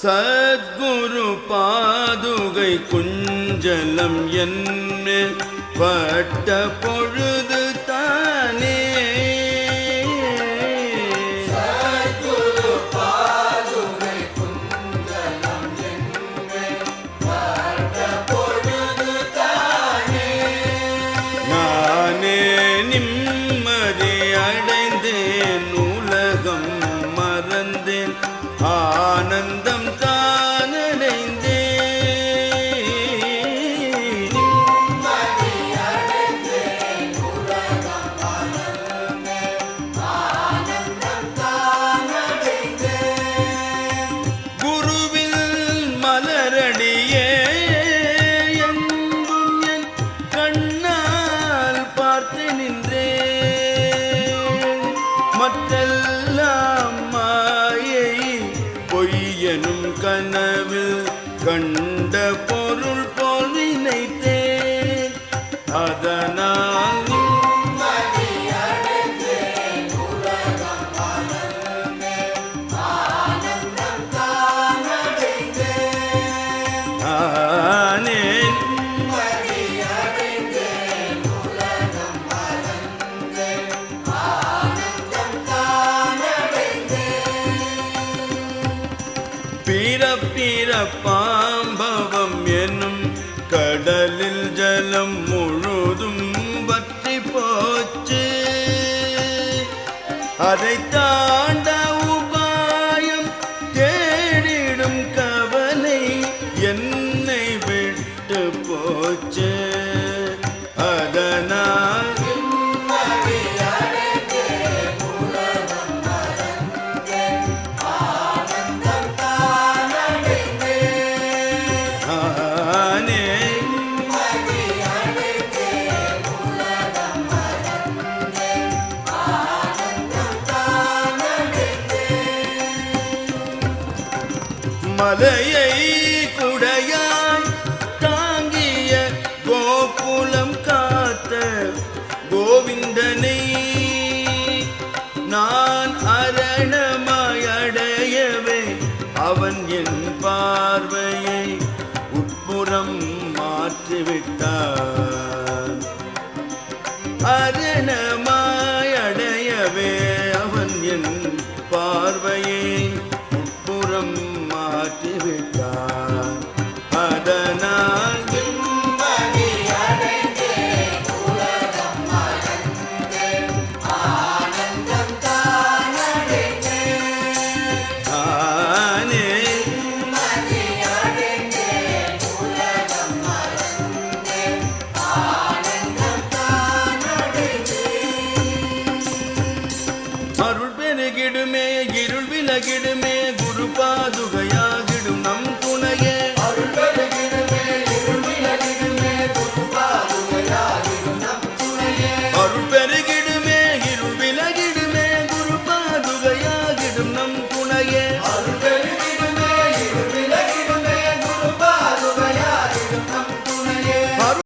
சத்குரு பாதுகை குஞ்சலம் என்ன பட்ட பொழுது தானே சத்குரு பாதுகை குஞ்சலம் என்ன பட்ட பொழுது தானே நானே நிம்மதி அடைந்தேன் உலகம் மறந்தேன் ஆனந்தம் மற்றெல்லாம் மாயை பொய்யனும் கனவில் கண்ட பொருள் போல் நினைத்தேன் அதனால் பிறப்பாம்பவம் எனும் கடலில் ஜலம் முழுதும் வற்றி போச்சு அதை தாண்ட உபாயம் தேடிடும் கவலை என்னை விட்டு போச்சு அதனால் மலையை குடையாய் தாங்கிய கோகுலம் காத்த கோவிந்தனை நான் அரணமாய் அடையவே அவன் என் பார்வையை உட்புறம் மாற்றிவிட்டான் அரணமாய் அடையவே அவன் என் பார்வையை உட்புறம் மாற்றிவிட்டான் அதனால் அருள் பெருகிடுமே இருள் விலகிடுமே குரு பாதுகையாகிடும் நம் துணையே அருள் பெருகிடுமே இருள் விலகிடுமே குரு பாதுகையாகிடும் நம் துணையே அருள் பெருகிடுமே இருள் விலகிடுமே குரு பாதுகையாகிடும் நம் துணையே